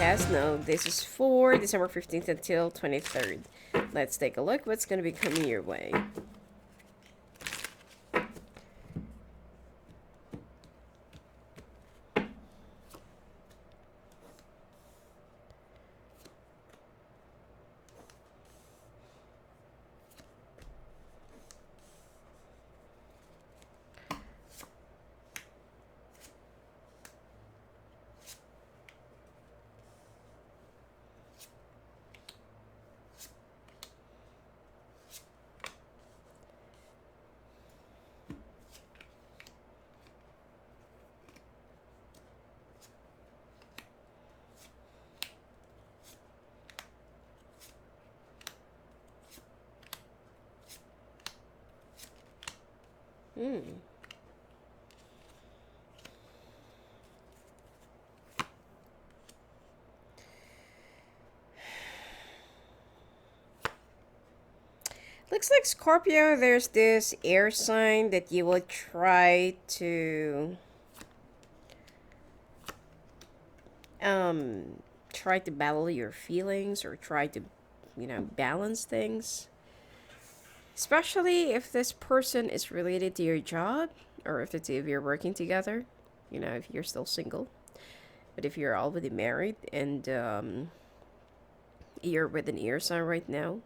Yes, no, this is for December 15th until 23rd. Let's take a look what's going to be coming your way. Hmm. Looks like Scorpio, there's this air sign that you will um try to battle your feelings or try to, balance things. Especially if this person is related to your job or if you're working together, if you're still single. But if you're already married and you're with an ear sign right now,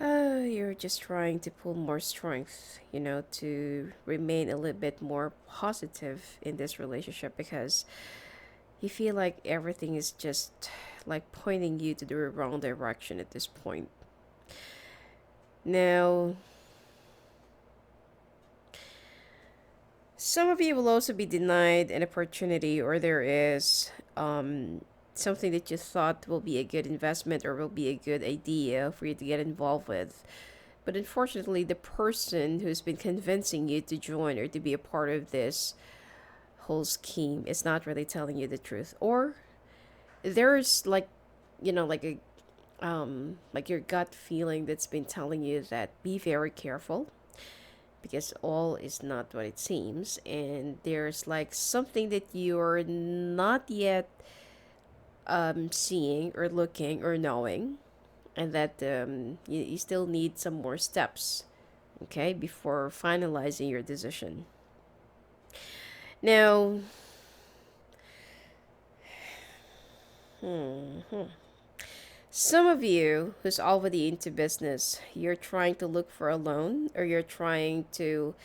you're just trying to pull more strength, to remain a little bit more positive in this relationship because you feel like everything is just like pointing you to the wrong direction at this point. Now, some of you will also be denied an opportunity, or there is something that you thought will be a good investment or will be a good idea for you to get involved with. But unfortunately, the person who's been convincing you to join or to be a part of this whole scheme is not really telling you the truth. Or there's like, like your gut feeling that's been telling you that be very careful because all is not what it seems, and there's like something that you're not yet seeing or looking or knowing, and that you still need some more steps, okay, before finalizing your decision. Now, some of you who's already into business, you're trying to look for a loan, or you're trying to,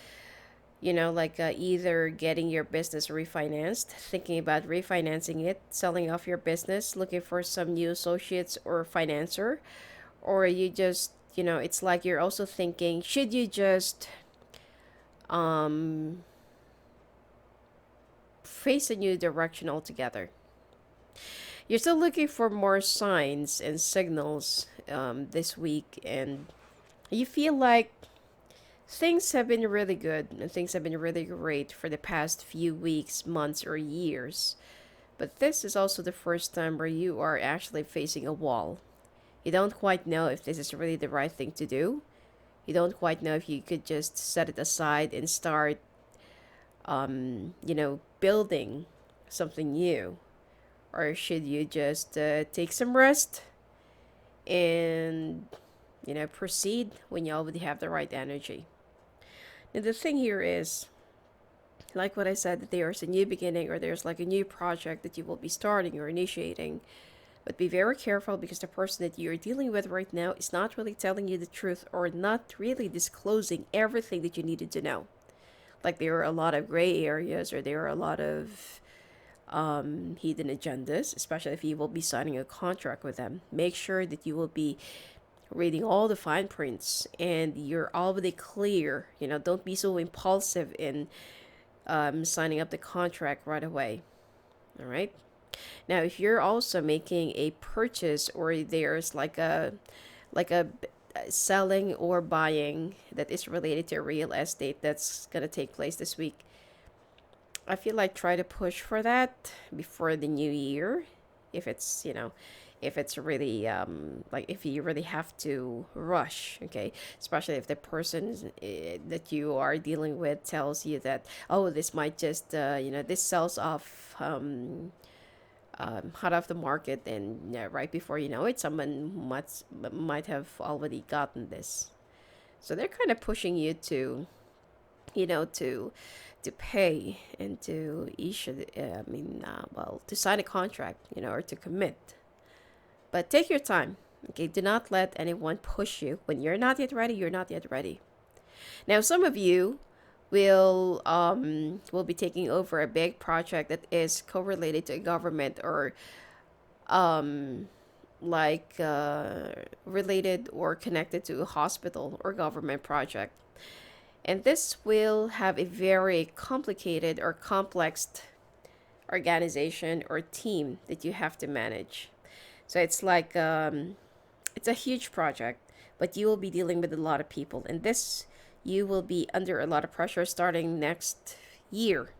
either getting your business refinanced, thinking about refinancing it, selling off your business, looking for some new associates or financer, or you just, it's like you're also thinking, should you just um, face a new direction altogether? You're still looking for more signs and signals this week, and you feel like things have been really good and things have been really great for the past few weeks, months, or years. But this is also the first time where you are actually facing a wall. You don't quite know if this is really the right thing to do. You don't quite know if you could just set it aside and start, building something new. Or should you just take some rest and, proceed when you already have the right energy? Now, the thing here is, like what I said, that there's a new beginning or there's like a new project that you will be starting or initiating. But be very careful because the person that you're dealing with right now is not really telling you the truth or not really disclosing everything that you needed to know. Like there are a lot of gray areas or there are a lot of hidden agendas, especially if you will be signing a contract with them. Make sure that you will be reading all the fine prints and you're already clear. Don't be so impulsive in signing up the contract right away. All right. Now, if you're also making a purchase or there's like a selling or buying that is related to real estate that's gonna take place this week, I feel like try to push for that before the new year, if it's if it's really like if you really have to rush, okay, especially if the person that you are dealing with tells you that, oh, this might just this sells off hot off the market, and right before you know it, someone might have already gotten this. So they're kind of pushing you to, to pay and to issue. Well, to sign a contract, or to commit. But take your time. Okay, do not let anyone push you. When you're not yet ready, you're not yet ready. Now, some of you will be taking over a big project that is correlated to a government, or um like related or connected to a hospital or government project. And this will have a very complicated or complex organization or team that you have to manage. So it's like it's a huge project, but you will be dealing with a lot of people, and this you will be under a lot of pressure starting next year.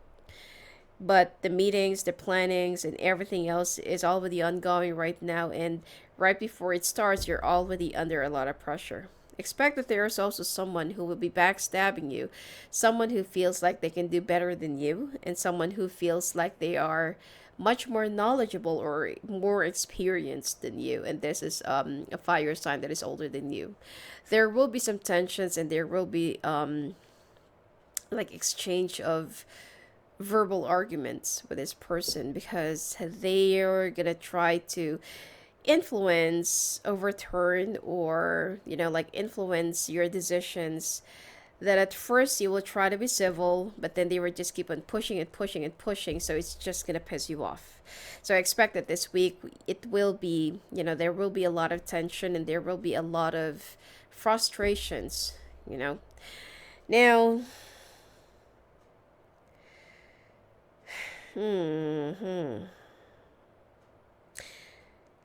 But the meetings, the plannings, and everything else is already ongoing right now, and right before it starts, you're already under a lot of pressure. Expect that there is also someone who will be backstabbing you, someone who feels like they can do better than you, and someone who feels like they are much more knowledgeable or more experienced than you. And this is a fire sign that is older than you. There will be some tensions, and there will be like exchange of verbal arguments with this person, because they're gonna try to influence, overturn, or like influence your decisions, that at first you will try to be civil, but then they will just keep on pushing and pushing and pushing, so it's just gonna piss you off. So I expect that this week it will be, there will be a lot of tension, and there will be a lot of frustrations. Now,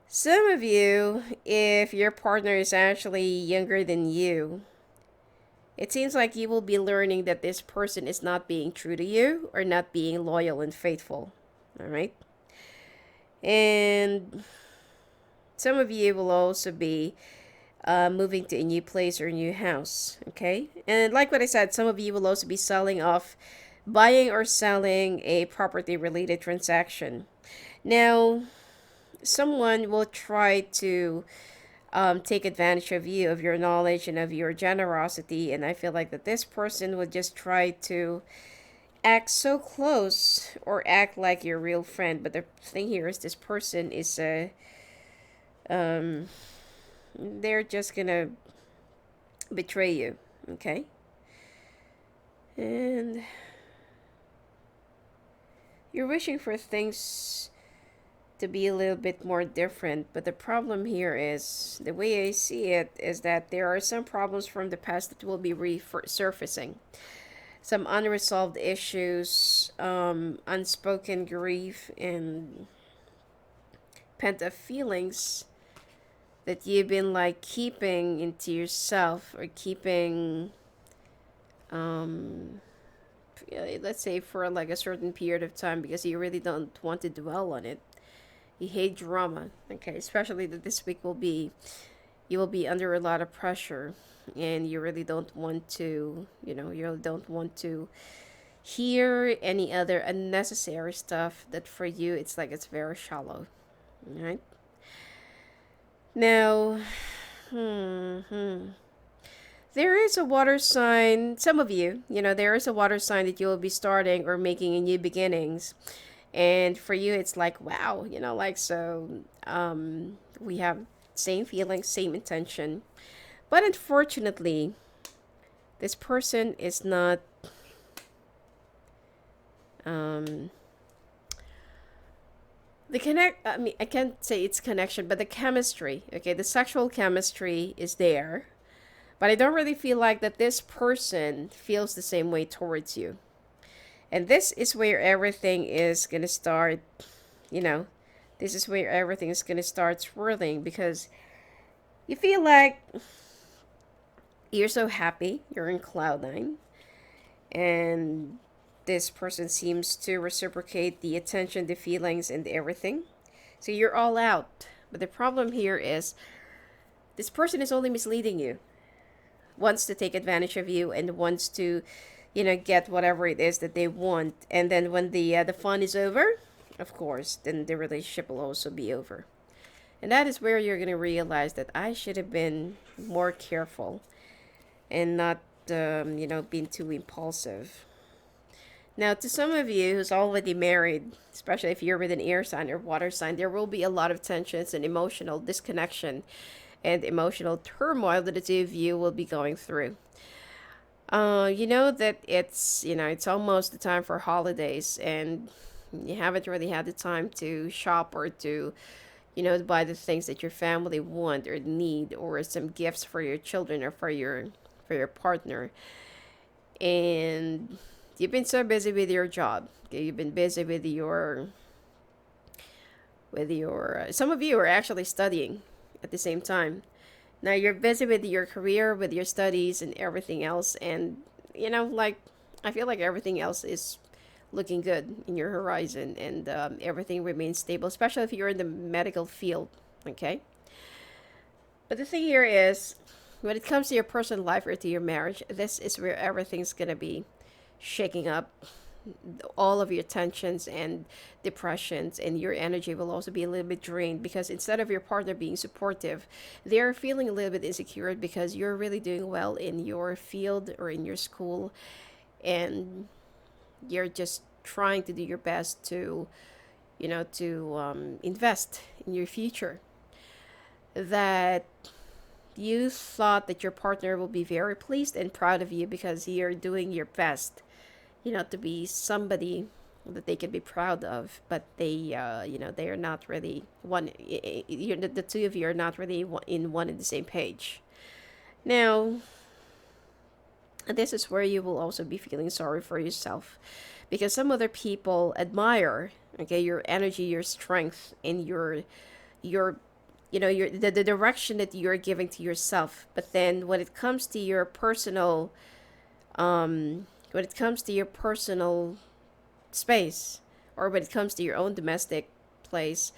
some of you, if your partner is actually younger than you, it seems like you will be learning that this person is not being true to you or not being loyal and faithful. All right? And some of you will also be moving to a new place or a new house. Okay? And like what I said, some of you will also be selling off, buying or selling a property related transaction. Now, someone will try to take advantage of you, of your knowledge, and of your generosity. And I feel like that this person would just try to act so close or act like your real friend. But the thing here is, this person is they're just gonna betray you. Okay? And you're wishing for things to be a little bit more different, but the problem here is, the way I see it, is that there are some problems from the past that will be resurfacing. Some unresolved issues, unspoken grief, and pent up feelings that you've been like keeping into yourself, or keeping let's say for like a certain period of time, because you really don't want to dwell on it. You hate drama. Okay, especially that this week you will be under a lot of pressure, and you really don't want to, you really don't want to hear any other unnecessary stuff that for you it's like it's very shallow. All right? Now, there is a water sign, some of you, there is a water sign that you will be starting or making a new beginnings. And for you, it's like, wow, like, so we have same feelings, same intention. But unfortunately, this person is not the connect. I mean, I can't say it's connection, but the chemistry, okay, the sexual chemistry is there. But I don't really feel like that this person feels the same way towards you. And this is where everything is going to start, this is where everything is going to start swirling, because you feel like you're so happy, you're in cloud nine, and this person seems to reciprocate the attention, the feelings, and everything. So you're all out. But the problem here is, this person is only misleading you, wants to take advantage of you, and wants to get whatever it is that they want. And then when the fun is over, of course, then the relationship will also be over. And that is where you're going to realize that I should have been more careful and not, being too impulsive. Now, to some of you who's already married, especially if you're with an air sign or water sign, there will be a lot of tensions and emotional disconnection and emotional turmoil that the two of you will be going through. You know that it's almost the time for holidays, and you haven't really had the time to shop or to, buy the things that your family want or need, or some gifts for your children or for your partner. And you've been so busy with your job. Okay, you've been busy with your. Some of you are actually studying at the same time. Now you're busy with your career, with your studies, and everything else. And like, I feel like everything else is looking good in your horizon, and everything remains stable, especially if you're in the medical field. Okay. But the thing here is, when it comes to your personal life or to your marriage, this is where everything's gonna be shaking up. All of your tensions and depressions, and your energy will also be a little bit drained, because instead of your partner being supportive, they're feeling a little bit insecure because you're really doing well in your field or in your school, and you're just trying to do your best to invest in your future. That you thought that your partner will be very pleased and proud of you because you're doing your best, to be somebody that they can be proud of. But they are not really one. The two of you are not really in one and the same page. Now, this is where you will also be feeling sorry for yourself, because some other people admire, okay, your energy, your strength, and your the direction that you're giving to yourself. But then when it comes to your personal when it comes to your personal space, or when it comes to your own domestic place,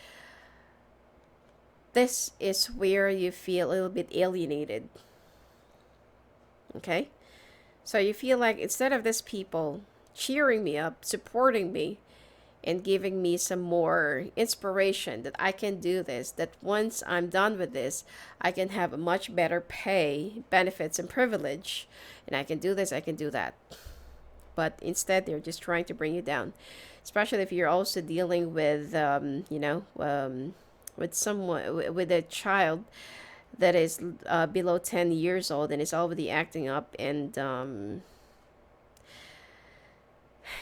this is where you feel a little bit alienated. Okay? So you feel like instead of these people cheering me up, supporting me, and giving me some more inspiration that I can do this, that once I'm done with this, I can have a much better pay, benefits, and privilege, and I can do this, I can do that. But instead, they're just trying to bring you down, especially if you're also dealing with, with someone, with a child that is below 10 years old and is already acting up, and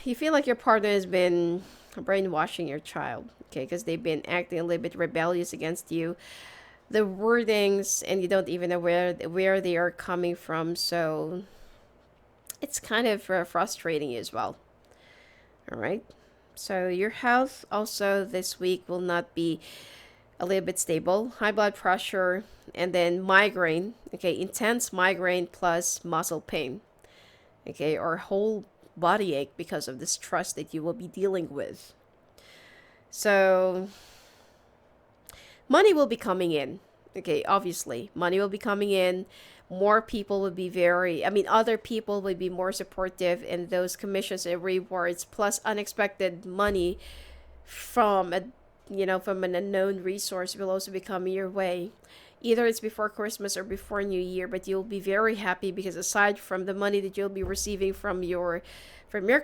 you feel like your partner has been brainwashing your child, okay, because they've been acting a little bit rebellious against you, the wordings, and you don't even know where they are coming from. So it's kind of frustrating as well. All right. So your health also this week will not be a little bit stable. High blood pressure, and then migraine. Okay, intense migraine plus muscle pain. Okay, or whole body ache because of the stress that you will be dealing with. So money will be coming in. Okay, obviously, money will be coming in. More people will be other people will be more supportive, and those commissions and rewards plus unexpected money from from an unknown resource will also be coming your way. Either it's before Christmas or before New Year, but you'll be very happy because aside from the money that you'll be receiving from your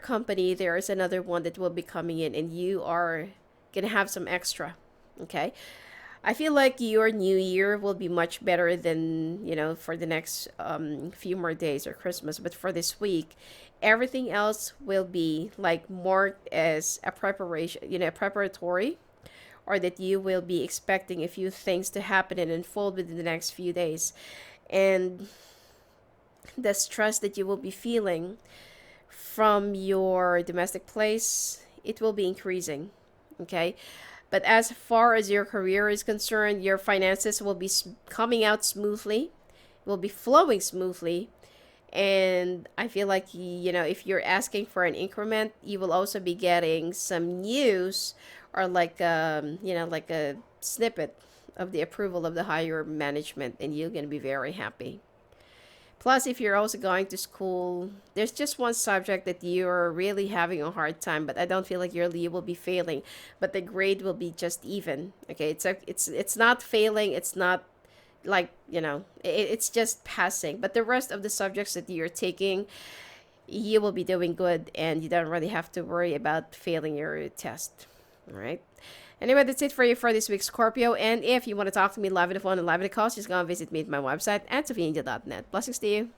company, there is another one that will be coming in, and you are gonna have some extra. Okay, I feel like your New Year will be much better than for the next few more days or Christmas, but for this week, everything else will be like more as a preparation, a preparatory, or that you will be expecting a few things to happen and unfold within the next few days. And the stress that you will be feeling from your domestic place, it will be increasing. Okay. But as far as your career is concerned, your finances will be coming out smoothly, will be flowing smoothly. And I feel like, if you're asking for an increment, you will also be getting some news, or like, like a snippet of the approval of the higher management, and you're going to be very happy. Plus, if you're also going to school, there's just one subject that you're really having a hard time, but I don't feel like you will be failing, but the grade will be just even. Okay, it's not failing. It's not like, it's just passing. But the rest of the subjects that you're taking, you will be doing good, and you don't really have to worry about failing your test. All right. Anyway, that's it for you for this week, Scorpio. And if you want to talk to me live on the phone and live on the calls, just go and visit me at my website at sophiaangel.net. Blessings to you.